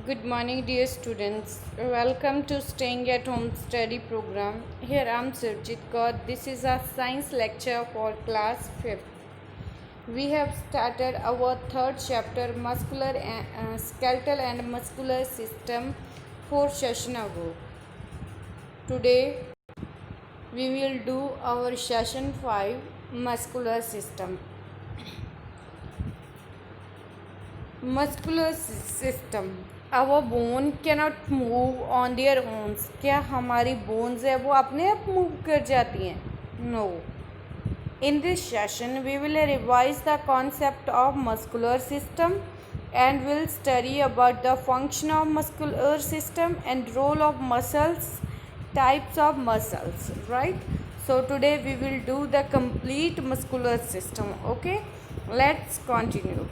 Good morning, dear students. Welcome to Staying at Home study program. Here I am Surjit Kaur. This is a science lecture for class 5th. We have started our third chapter, skeletal and muscular system, 4 session ago. Today we will do our session 5, muscular system. Muscular system. Our bone cannot move on their own. क्या हमारी bones है वो अपने आप move कर जाती हैं? No. In this session we will revise the concept of muscular system and will study about the function of muscular system and role of muscles, types of muscles, right? So today we will do the complete muscular system. Okay, let's continue.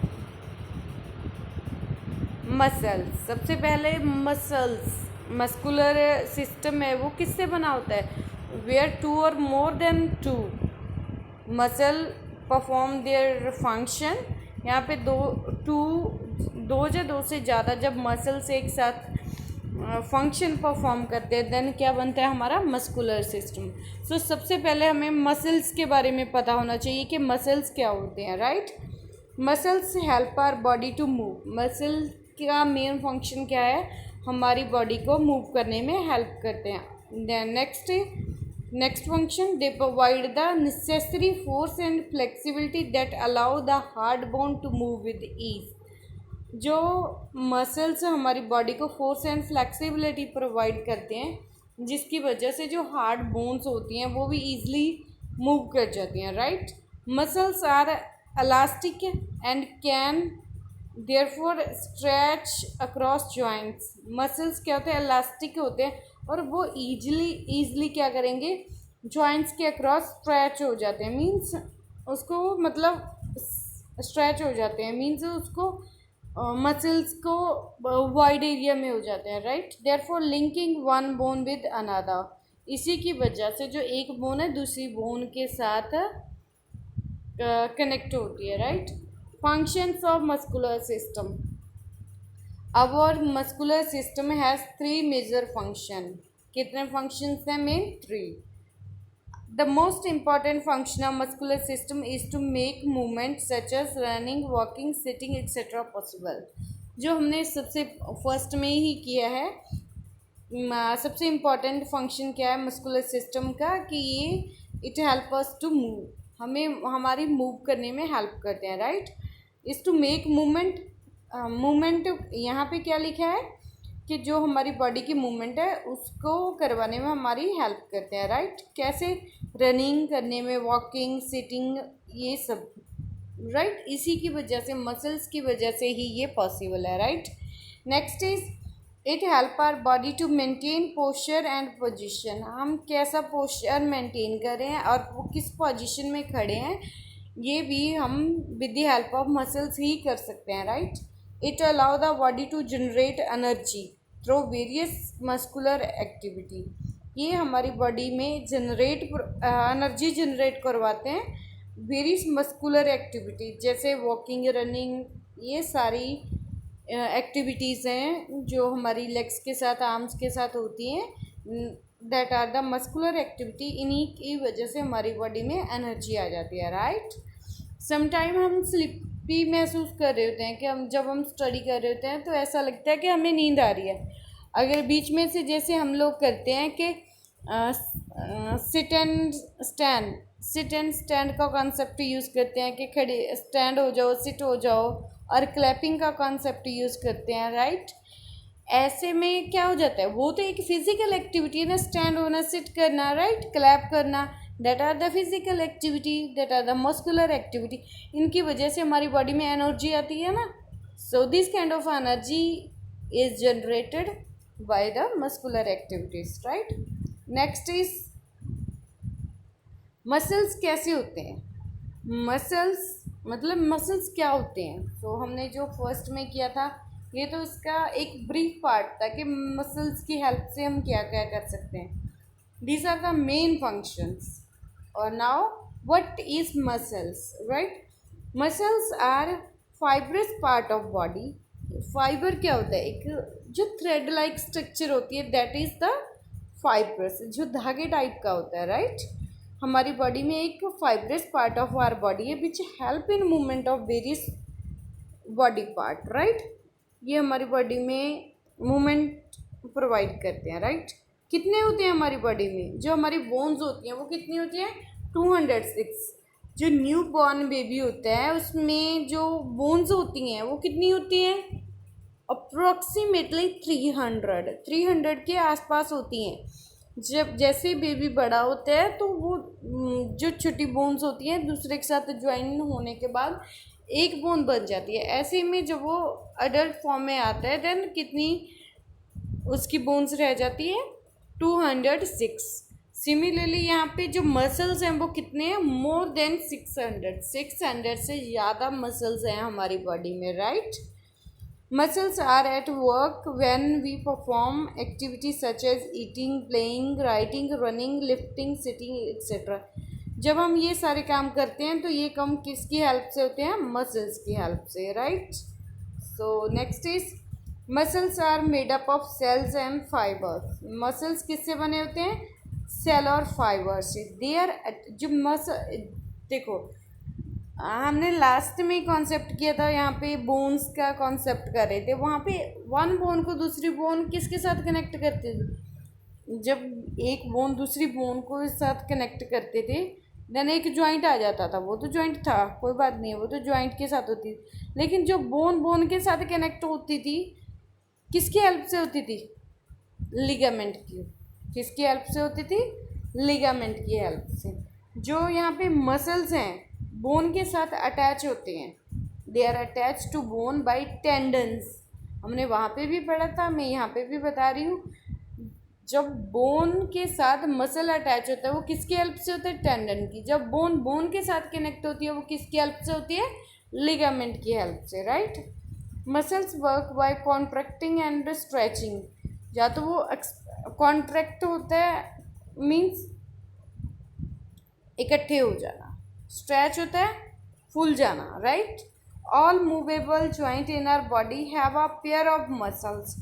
Muscles. सबसे पहले muscular system है वो किससे बना होता है? Where two or more than two muscle perform their function. यहाँ पे दो या दो से ज़्यादा जब मसल्स एक साथ फंक्शन परफॉर्म करते हैं देन क्या बनता है हमारा मस्कुलर सिस्टम. सो सबसे पहले हमें मसल्स के बारे में पता होना चाहिए कि मसल्स क्या होते हैं. Right, muscles help our body to move. Muscle का मेन फंक्शन क्या है? हमारी बॉडी को मूव करने में हेल्प करते हैं. Then next function, they provide the necessary force and flexibility that allow the hard bone to move with ease. जो मसल्स हमारी बॉडी को फोर्स एंड फ्लेक्सिबिलिटी प्रोवाइड करते हैं जिसकी वजह से जो हार्ड बोन्स होती हैं वो भी ईजिली मूव कर जाती हैं. Right, muscles are elastic and can therefore stretch across joints. Muscles क्या होते हैं? इलास्टिक होते हैं और वो ईजिली क्या करेंगे? जॉइंट्स के अक्रॉस स्ट्रेच हो जाते हैं. मीन्स उसको मतलब स्ट्रेच हो जाते हैं मीन्स उसको मसल्स को वाइड एरिया में हो जाते हैं. Right, therefore linking one bone with another. इसी की वजह से जो एक बोन है दूसरी बोन के साथ कनेक्ट होती है. Right, functions of muscular system. Our muscular system has 3 major function. कितने फंक्शंस हैं? Main 3. The most important function of muscular system is to make movement such as running, walking, sitting etcetera possible. जो हमने सबसे first में ही किया है. सबसे important function क्या है मस्कुलर सिस्टम का? कि ये it help us to move. हमें हमारी मूव करने में हेल्प करते हैं. Right, is to make movement यहाँ पे क्या लिखा है कि जो हमारी बॉडी की मूवमेंट है उसको करवाने में हमारी हेल्प करते हैं. राइट, कैसे? रनिंग करने में, वॉकिंग, सिटिंग, ये सब. राइट, इसी की वजह से मसल्स की वजह से ही ये पॉसिबल है. Right, next is it help our body to maintain posture and position. हम कैसा पोस्चर मेंटेन कर रहे हैं और वो किस पोजीशन में खड़े हैं ये भी हम with the help of muscles ही कर सकते हैं. Right, it allow the body to generate energy through various muscular activity. ये हमारी बॉडी में एनर्जी जनरेट करवाते हैं वेरियस मस्कुलर एक्टिविटी जैसे वॉकिंग, रनिंग, ये सारी एक्टिविटीज़ हैं जो हमारी लेग्स के साथ, आर्म्स के साथ होती हैं. That are the muscular activity. इन्हीं की वजह से हमारी बॉडी में एनर्जी आ जाती है. राइट, समटाइम हम स्लिपी महसूस कर रहे होते हैं कि जब हम स्टडी कर रहे होते हैं तो ऐसा लगता है कि हमें नींद आ रही है. अगर बीच में से जैसे हम लोग करते हैं कि सिट एंड स्टैंड का कॉन्सेप्ट यूज़ करते हैं कि खड़े स्टैंड हो जाओ, सिट हो जाओ, और क्लैपिंग का कॉन्सेप्ट यूज़ करते हैं. राइट, ऐसे में क्या हो जाता है? वो तो एक फिजिकल एक्टिविटी है ना, स्टैंड होना, सिट करना, राइट, क्लैप करना. That are the physical activity, that are the muscular activity. इनकी वजह से हमारी बॉडी में एनर्जी आती है ना. So this kind of energy is generated by the muscular activities. Right, next is muscles कैसे होते हैं? मसल्स क्या होते हैं? तो हमने जो फर्स्ट में किया था ये तो इसका एक ब्रीफ पार्ट था कि मसल्स की हेल्प से हम क्या क्या कर सकते हैं. These are the main functions. और now what is muscles? Right, muscles are fibrous part of body. Fibre क्या होता है? एक जो थ्रेड लाइक स्ट्रक्चर होती है दैट इज द फाइब्रस, जो धागे टाइप का होता है, राइट। हमारी बॉडी में एक fibrous part of our body है which help in movement of various body part, right. ये हमारी बॉडी में मूवमेंट प्रोवाइड करते हैं, राइट। कितने होते हैं हमारी बॉडी में? जो हमारी बोन्स होती हैं वो कितनी होती हैं? 206। जो न्यू बॉर्न बेबी होता है उसमें जो बोन्स होती हैं वो कितनी होती हैं? अप्रोक्सीमेटली 300 के आसपास होती हैं। जब जैसे बेबी बड़ा होता है तो वो जो छोटी बोन्स होती हैं दूसरे के साथ ज्वाइन होने के बाद एक बोन बन जाती है। ऐसे में जब वो अडल्ट फॉर्म में आता है देन कितनी उसकी बोन्स रह जाती है? 206। सिमिलरली यहाँ पे जो मसल्स हैं वो कितने हैं? मोर देन 600 से ज़्यादा मसल्स हैं हमारी बॉडी में, right. Muscles are at work when we perform activities such as eating, playing, writing, running, lifting, sitting, etc. जब हम ये सारे काम करते हैं तो ये काम किसकी हेल्प से होते हैं? मसल्स की हेल्प से, right. So next is muscles are made up of cells and fibres. Muscles किससे बने होते हैं? सेल और फाइबर से। दे आर जो मसल, देखो हमने लास्ट में कॉन्सेप्ट किया था, यहाँ पे बोन्स का कॉन्सेप्ट कर रहे थे। वहाँ पे वन बोन को दूसरी बोन किसके साथ कनेक्ट करते थे? जब एक बोन दूसरी बोन को साथ कनेक्ट करते थे देन एक जॉइंट आ जाता था। वो तो जॉइंट था, कोई बात नहीं है, वो तो जॉइंट के साथ होती थी। लेकिन जो बोन बोन के साथ कनेक्ट होती थी किसकी हेल्प से होती थी? लिगामेंट की। किसकी हेल्प से होती थी? लिगामेंट की हेल्प से। जो यहाँ पे मसल्स हैं बोन के साथ अटैच होते हैं, they are attach to bone by tendons. हमने वहाँ पे भी पढ़ा था, मैं यहाँ पे भी बता रही हूँ। जब बोन के साथ मसल अटैच होता है वो किसकी हेल्प से होता है? टेंडन की। जब बोन बोन के साथ कनेक्ट होती है वो किसकी हेल्प से होती है? लिगामेंट की हेल्प से, right. Muscles work by contracting and stretching. या तो वो कॉन्ट्रैक्ट होता है मीन्स इकट्ठे हो जाना, स्ट्रेच होता है फूल जाना, right. All movable joint in our body have a pair of muscles.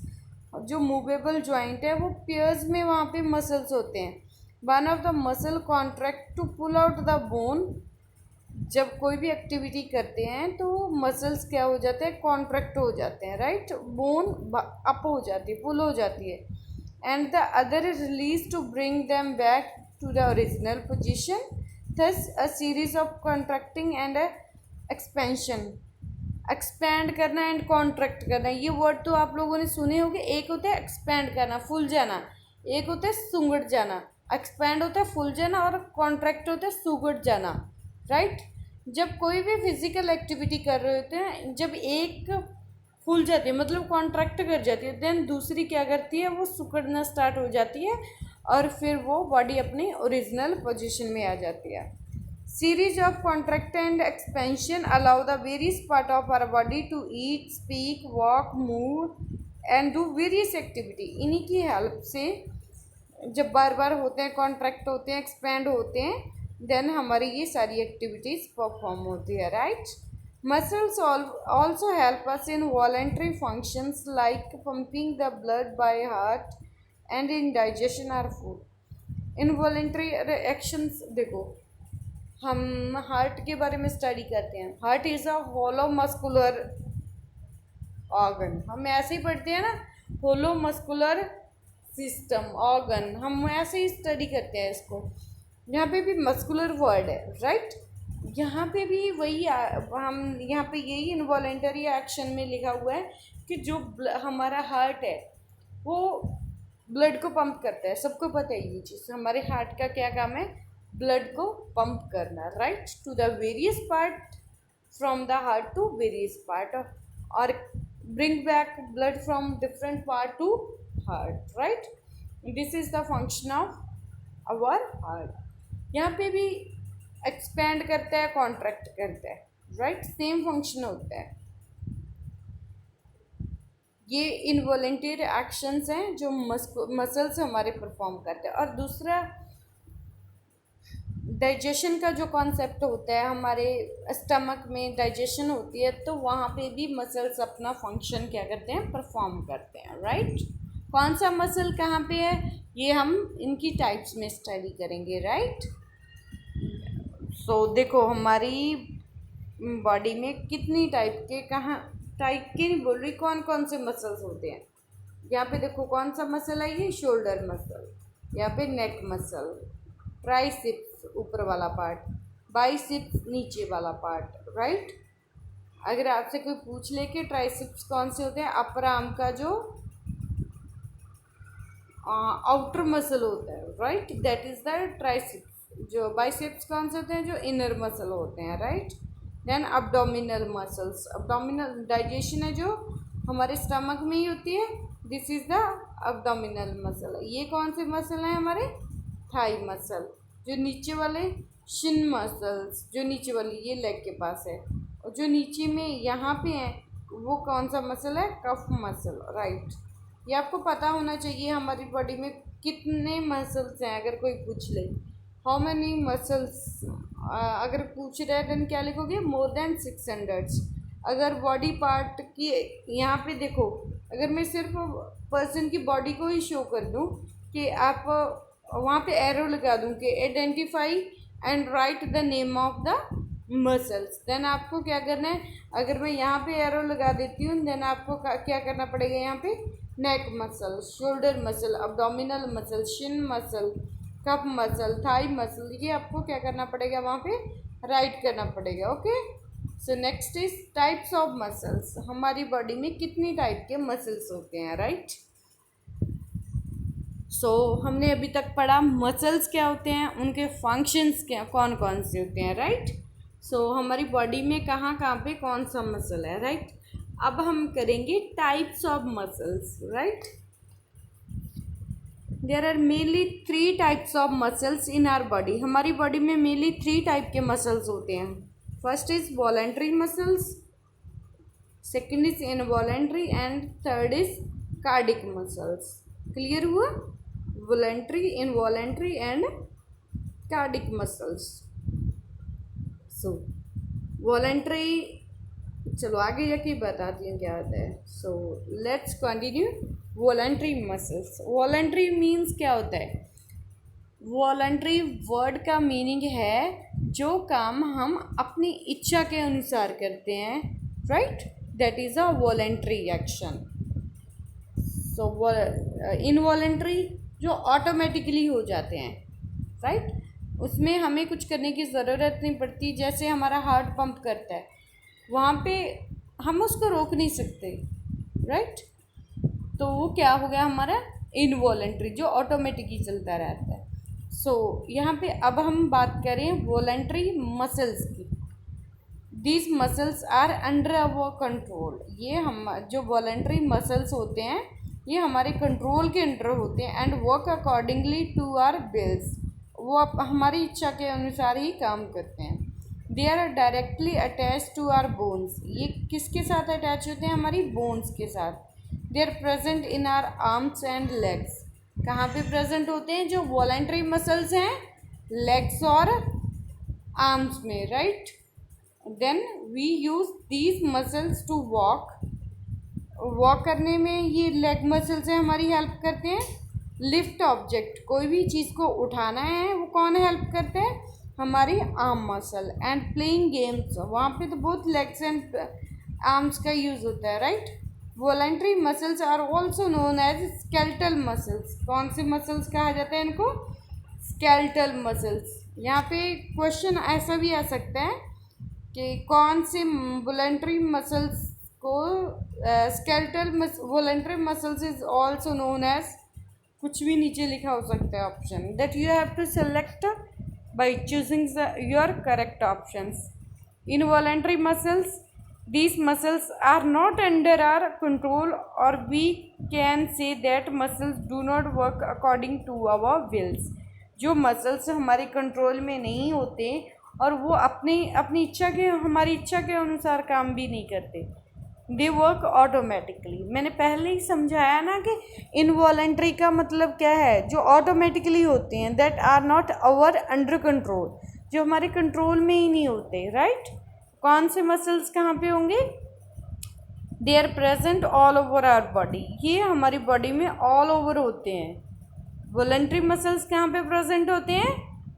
जो मूवेबल ज्वाइंट है वो पेयर्स में वहाँ पे मसल्स होते हैं। One of the muscle contract to pull out the bone. जब कोई भी एक्टिविटी करते हैं तो मसल्स क्या हो जाते हैं? कॉन्ट्रैक्ट हो जाते हैं, राइट। बोन अप हो जाती है, पुल हो जाती है। And the other is release to bring them back to the original position. Thus, a series of contracting and expansion। Expand करना एंड कॉन्ट्रैक्ट करना, ये वर्ड तो आप लोगों ने सुने होंगे। एक होता है एक्सपैंड करना, फूल जाना। एक होता है सुंगड़ जाना। एक्सपैंड होता है फूल जाना और कॉन्ट्रैक्ट होता है सुगड़ जाना, राइट। जब कोई भी फिजिकल एक्टिविटी कर रहे होते हैं, जब एक फूल जाती है मतलब कॉन्ट्रैक्ट कर जाती है, देन दूसरी क्या करती है? वो सुकड़ना स्टार्ट हो जाती है और फिर वो बॉडी अपनी ओरिजिनल पोजीशन में आ जाती है। Series of contract and expansion allow the various part of our body to eat, speak, walk, move and do various activity. इन्हीं की हेल्प से जब बार बार होते हैं, कॉन्ट्रैक्ट होते हैं, एक्सपेंड होते हैं, देन हमारी ये सारी एक्टिविटीज़ परफॉर्म होती है, right. Muscles also help us in voluntary functions like pumping the blood by heart and in digestion or food। Involuntary actions, देखो हम हार्ट के बारे में स्टडी करते हैं। Heart is a hollow muscular organ. हम ऐसे ही पढ़ते हैं ना, होलो मस्कुलर सिस्टम ऑर्गन, हम ऐसे ही स्टडी करते हैं इसको। यहाँ पे भी मस्कुलर वर्ड है, राइट। यहाँ पे भी वही हम यहाँ पे यही इनवॉलेंटरी एक्शन में लिखा हुआ है कि जो हमारा हार्ट है वो ब्लड को पंप करता है। सबको पता है ये चीज़, हमारे हार्ट का क्या काम है? ब्लड को पंप करना, right, to the various part, from the heart to various part, और bring back blood from different part to heart, right. This is the function of our heart. यहाँ पे भी एक्सपैंड करता है, कॉन्ट्रैक्ट करता है, राइट, सेम फंक्शन होता है। ये इनवॉलेंटरी एक्शंस हैं जो मसल्स हमारे परफॉर्म करते हैं। और दूसरा डाइजेशन का जो कॉन्सेप्ट होता है, हमारे स्टमक में डाइजेशन होती है, तो वहाँ पे भी मसल्स अपना फंक्शन क्या करते हैं, परफॉर्म करते हैं, राइट। कौन सा मसल कहाँ पे है, ये हम इनकी टाइप्स में स्टडी करेंगे, राइट। सो देखो हमारी बॉडी में कितनी टाइप के, कहाँ टाइप के नहीं बोल रही, कौन कौन से मसल्स होते हैं। यहाँ पे देखो कौन सा मसल है, ये शोल्डर मसल, यहाँ पे नेक मसल, ट्राइसेप्स ऊपर वाला पार्ट, बाइसेप्स नीचे वाला पार्ट, राइट। अगर आपसे कोई पूछ ले कि ट्राइसेप्स कौन से होते हैं, अपर आर्म का जो आउटर मसल होता है, right, that is the triceps. जो बाइसेप्स कौन से होते हैं, जो इनर मसल होते हैं, right. Then abdominal muscles, abdominal digestion है जो हमारे स्टमक में ही होती है, this is the abdominal muscle. ये कौन से मसल हैं, हमारे थाई मसल। जो नीचे वाले शिन मसल्स, जो नीचे वाली ये लेग के पास है, और जो नीचे में यहाँ पे है वो कौन सा मसल है, कफ मसल, राइट। ये आपको पता होना चाहिए हमारी बॉडी में कितने मसल्स हैं। अगर कोई पूछ ले हाउ मैनी मसल्स, अगर पूछ रहे हैं देन क्या लिखोगे, मोर देन 600। अगर बॉडी पार्ट की यहाँ पे देखो, अगर मैं सिर्फ पर्सन की बॉडी को ही शो कर दूँ कि आप वहाँ पे एरो लगा दूँ कि identify and write the name of the muscles, then आपको क्या करना है, अगर मैं यहाँ पे एरो लगा देती हूँ देन आपको क्या करना पड़ेगा, यहाँ पे neck muscle, shoulder muscle, abdominal muscle, shin muscle, calf muscle, thigh muscle, ये आपको क्या करना पड़ेगा, वहाँ पे राइट करना पड़ेगा, okay. So next is types of muscles. हमारी बॉडी में कितनी टाइप के मसल्स होते हैं, राइट। सो हमने अभी तक पढ़ा मसल्स क्या होते हैं, उनके फंक्शंस क्या कौन कौन से होते हैं, राइट। सो हमारी बॉडी में कहाँ कहाँ पे कौन सा मसल है, राइट। अब हम करेंगे types of muscles, right. There are mainly 3 types of muscles in our body. हमारी बॉडी में मेनली 3 टाइप के मसल्स होते हैं। First is voluntary muscles, second is involuntary and third is cardiac muscles. Clear हुआ, voluntary, involuntary and cardiac muscles. So voluntary, चलो आगे जाके बताती हूँ क्या होता है। So let's continue. Voluntary muscles, voluntary means क्या होता है, वॉलेंट्री वर्ड का मीनिंग है जो काम हम अपनी इच्छा के अनुसार करते हैं, right, that is a voluntary action. So involuntary जो ऑटोमेटिकली हो जाते हैं, राइट, उसमें हमें कुछ करने की ज़रूरत नहीं पड़ती। जैसे हमारा हार्ट पंप करता है, वहाँ पे हम उसको रोक नहीं सकते, राइट, तो वो क्या हो गया हमारा इनवॉलेंट्री, जो ऑटोमेटिकली चलता रहता है। सो यहाँ पे अब हम बात करें वॉलेंट्री मसल्स की। These muscles are under our control. ये हम जो वॉलेंट्री मसल्स होते हैं ये हमारे कंट्रोल के अंडर होते हैं and work accordingly to our wills. वो हमारी इच्छा के अनुसार ही काम करते हैं। They are directly attach to our bones. ये किसके साथ अटैच होते हैं, हमारी बोन्स के साथ। They are present in our arms and legs. कहाँ पे प्रेजेंट होते हैं जो वॉलेंट्री मसल्स हैं, लेग्स और आर्म्स में, right. Then we use these muscles to walk. Walk करने में ये लेग मसल से हमारी हेल्प करते हैं। लिफ्ट ऑब्जेक्ट, कोई भी चीज़ को उठाना है वो कौन हेल्प करते हैं, हमारी arm muscle. And playing games, वहाँ पे तो बहुत लेग्स एंड आर्म्स का यूज़ होता है, right. Voluntary muscles are also known as skeletal muscles. कौन से मसल्स कहा जाता है इनको, स्केलेटल मसल्स। यहाँ पे क्वेश्चन ऐसा भी आ सकता है कि कौन से वॉलेंट्री मसल्स को skeletal voluntary muscles is also known as, कुछ भी नीचे लिखा हो सकता है option, that you have to select by choosing your correct options. Involuntary muscles, these muscles are not under our control or we can say that muscles do not work according to our wills। जो muscles हमारे control में नहीं होते और वो अपनी इच्छा के, हमारी इच्छा के अनुसार काम भी नहीं करते, दे वर्क ऑटोमेटिकली। मैंने पहले ही समझाया ना कि इनवॉलेंट्री का मतलब क्या है, जो ऑटोमेटिकली होते हैं, that are not our under control, जो हमारे कंट्रोल में ही नहीं होते, राइट। कौन से मसल्स कहाँ पे होंगे, they are present all over our body, ये हमारी बॉडी में ऑल ओवर होते हैं। वॉलेंट्री मसल्स कहाँ पे प्रेजेंट होते हैं,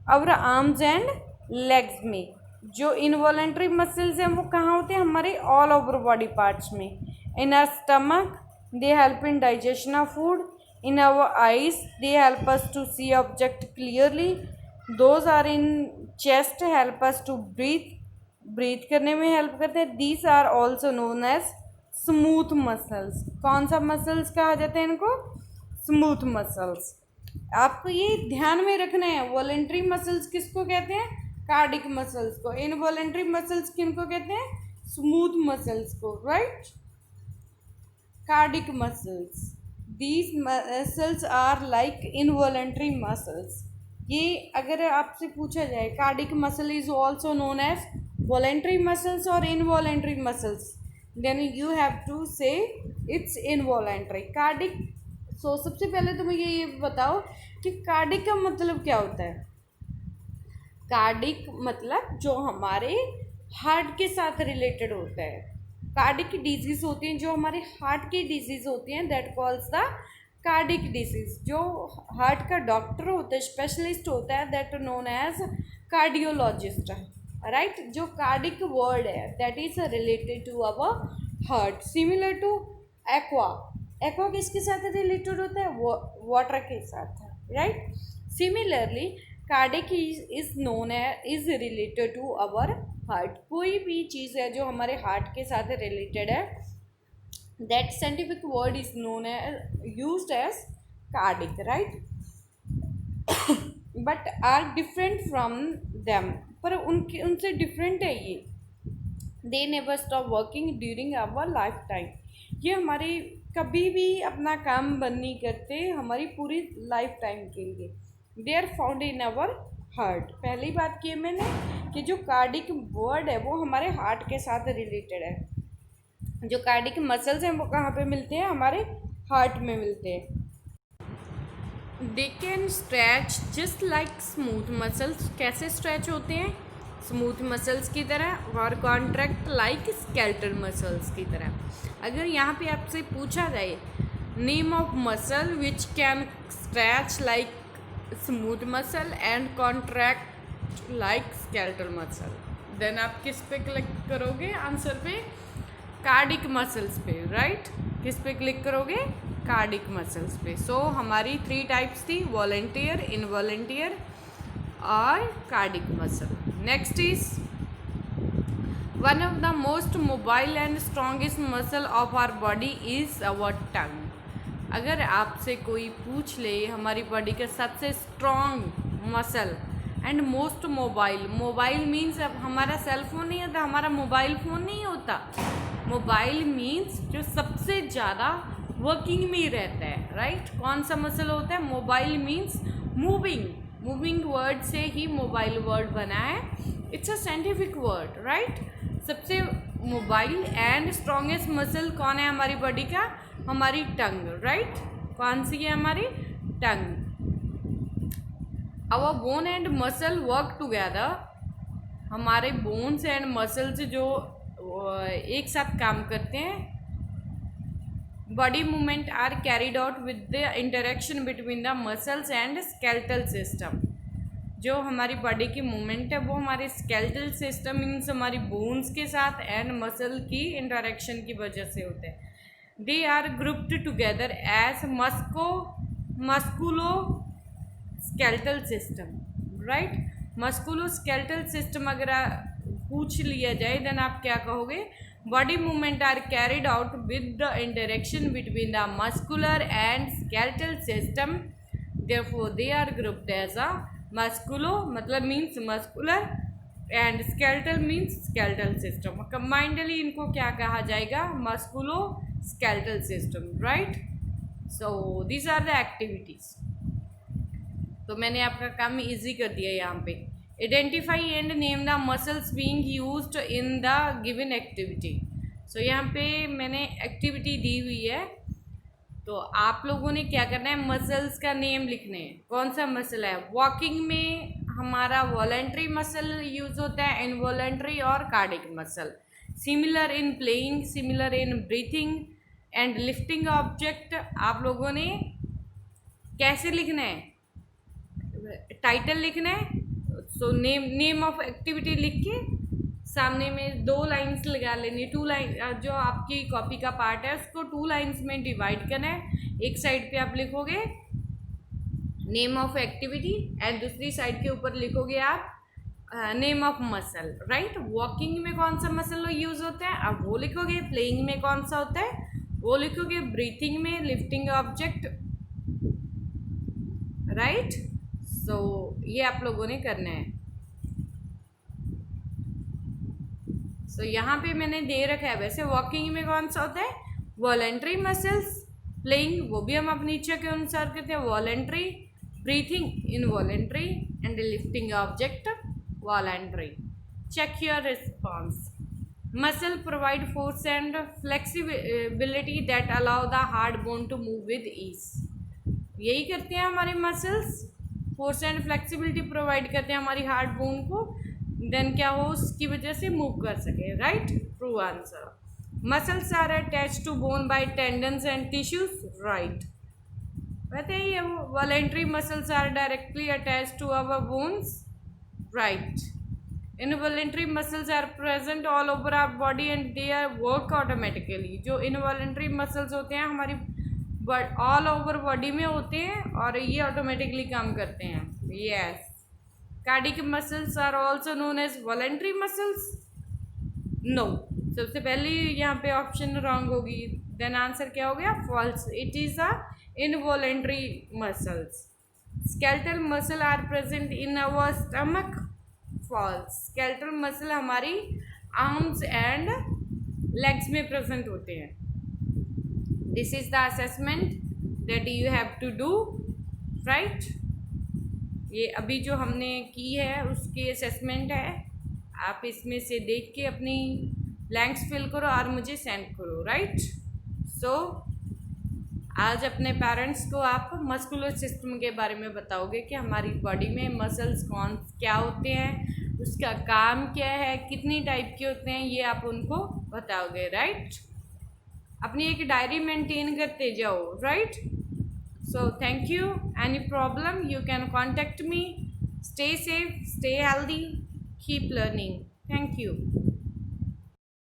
आवर आर्म्स एंड लेग्स में। जो इनवॉलेंट्री मसल्स हैं वो कहाँ होते हैं, हमारे ऑल ओवर बॉडी पार्ट्स में। In our stomach they help in digestion of food, in our eyes they help us to see object clearly, those are in chest help us to breathe करने में help करते हैं। These are also known as smooth muscles. कौन सा muscles कहा जाता है इनको, स्मूथ मसल्स। आपको ये ध्यान में रखना है, वॉलेंट्री मसल्स किसको कहते हैं, कार्डिक मसल्स को। इनवॉलेंट्री मसल्स किनको कहते हैं, स्मूथ मसल्स को, right. Cardiac muscles, these muscles are like involuntary muscles. ये अगर आपसे पूछा जाए cardiac muscle is also known as voluntary muscles और involuntary muscles, then you have to say it's involuntary. Cardiac, so सबसे पहले तुम्हें ये बताओ कि कार्डिक का मतलब क्या होता है। कार्डिक मतलब जो हमारे हार्ट के साथ रिलेटेड होता है। कार्डिक डिजीज होती हैं जो हमारे हार्ट की डिजीज होती हैं, that calls the cardiac disease. जो हार्ट का डॉक्टर होता है, स्पेशलिस्ट होता है, that known as cardiologist, right. जो कार्डिक वर्ड है that is related to our heart, similar to aqua. Aqua किसके साथ रिलेटेड होता है, वाटर के साथ, right. Similarly cardiac is known is related to our heart. कोई भी चीज़ है जो हमारे हार्ट के साथ रिलेटेड है, that scientific word is known used as cardiac, right. But are different from them, पर उनसे डिफरेंट है ये। They never stop working during our life time, ये हमारे कभी भी अपना काम बंद नहीं करते हमारी पूरी लाइफ टाइम के लिए। They are found in our heart. पहली बात की है मैंने कि जो कार्डिक वर्ड है वो हमारे हार्ट के साथ रिलेटेड है। जो कार्डिक मसल्स हैं वो कहाँ पे मिलते हैं, हमारे हार्ट में मिलते हैं। They can stretch just like smooth muscles, कैसे स्ट्रैच होते हैं, स्मूथ मसल्स की तरह, और कॉन्ट्रैक्ट लाइक स्केलेटल मसल्स की तरह। अगर यहाँ पे आपसे पूछा जाए name of muscle which can stretch like smooth muscle and contract like skeletal muscle, then आप किस पे क्लिक करोगे आंसर पे, कार्डिक मसल्स पे, राइट। किस पे क्लिक करोगे, कार्डिक मसल्स पे। सो हमारी 3 टाइप्स थी, वॉलेंटियर, इनवॉलेंटियर और cardiac muscle. Next is one of the most mobile and strongest muscle of our body is our tongue. अगर आपसे कोई पूछ ले हमारी बॉडी का सबसे strong muscle and most mobile, mobile means अब हमारा सेल फोन नहीं होता, हमारा मोबाइल फ़ोन नहीं होता। मोबाइल मीन्स जो सबसे ज़्यादा वर्किंग में रहता है, राइट। कौन सा मसल होता है, mobile means moving, moving word से ही मोबाइल वर्ड बना है। It's a scientific word, right. सबसे मोबाइल एंड स्ट्रॉन्गेस्ट मसल कौन है हमारी बॉडी का, हमारी टंग, राइट। कौन सी है, हमारी tongue. Our bone and muscle work together, हमारे बोन्स एंड मसल्स जो एक साथ काम करते हैं। Body movement are carried out with the interaction between the muscles and skeletal system. जो हमारी बॉडी की मूवमेंट है वो हमारे स्केलेटल सिस्टम मीन्स हमारी बोन्स के साथ एंड मसल की इंटरेक्शन की वजह से होते हैं। They are grouped together as musculo skeletal system, right. Musculo skeletal system अगर पूछ लिया जाए देन आप क्या कहोगे, body movement are carried out with the interaction between the muscular and skeletal system, therefore they are grouped as a musculo मतलब means muscular and skeletal means skeletal system. Combinedly इनको क्या कहा जाएगा, musculo skeletal system, right. So these are the activities. तो मैंने आपका काम easy कर दिया यहाँ पे। Identify and name the muscles being used in the given activity. So यहाँ पे मैंने एक्टिविटी दी हुई है, तो आप लोगों ने क्या करना है, मसल्स का नेम लिखने हैं। कौन सा मसल है? वॉकिंग में हमारा वॉलेंट्री मसल यूज होता है, इनवॉलेंट्री और cardiac muscle. Similar in playing, similar in breathing and lifting object. आप लोगों ने कैसे लिखना है? टाइटल लिखना है, सो नेम ऑफ एक्टिविटी लिख के सामने में 2 लाइन्स लगा लेनी, 2 लाइन, जो आपकी कॉपी का पार्ट है उसको 2 लाइन्स में डिवाइड करना है। एक साइड पे आप लिखोगे नेम ऑफ एक्टिविटी एंड दूसरी साइड के ऊपर लिखोगे आप name of muscle, right. Walking में कौन सा मसल यूज होता है अब वो लिखोगे, प्लेइंग में कौन सा होता है वो लिखोगे, ब्रीथिंग में लिफ्टिंग ऑब्जेक्ट, राइट। सो ये आप लोगों ने करना है। सो यहाँ पे मैंने दे रखा है, वैसे वॉकिंग में कौन सा होता है, वॉलेंट्री मसल्स, प्लेइंग वो भी हम अपनी इच्छा के अनुसार करते हैं, voluntary, breathing involuntary and lifting object voluntary. Check your response. Muscle provide force and flexibility that allow the hard bone to move with ease. यही करते हैं हमारे muscles, force and flexibility provide करते हैं हमारी हार्ड बोन को, then क्या हो उसकी वजह से मूव कर सके, right. True answer. Muscles are attach to bone by tendons and tissues, right. कहते हैं ये voluntary muscles are directly attach to our bones, right. Involuntary muscles are present all over our body and they are work automatically. जो इनवॉलेंट्री muscles होते हैं हमारी all over body में होते हैं और ये ऑटोमेटिकली काम करते हैं, yes. Cardiac muscles are also known as voluntary muscles, no. सबसे पहले यहाँ पे ऑप्शन रॉन्ग होगी, देन आंसर क्या हो गया, false. It is a involuntary muscles. Skeletal muscle are present in our stomach, false. Skeletal muscle हमारी आर्म्स एंड लेग्स में प्रेजेंट होते हैं। This is the assessment that you have to do, right. ये अभी जो हमने की है उसकी असेसमेंट है, आप इसमें से देख के अपनी ब्लैंक्स फिल करो और मुझे सेंड करो, राइट। सो आज अपने पेरेंट्स को आप मस्कुलर सिस्टम के बारे में बताओगे कि हमारी बॉडी में मसल्स कौन क्या होते हैं, उसका काम क्या है, कितनी टाइप के होते हैं, ये आप उनको बताओगे, राइट। अपनी एक डायरी मेंटेन करते जाओ, right. So thank you. Any problem you can contact me. Stay safe, stay healthy, keep learning. Thank you.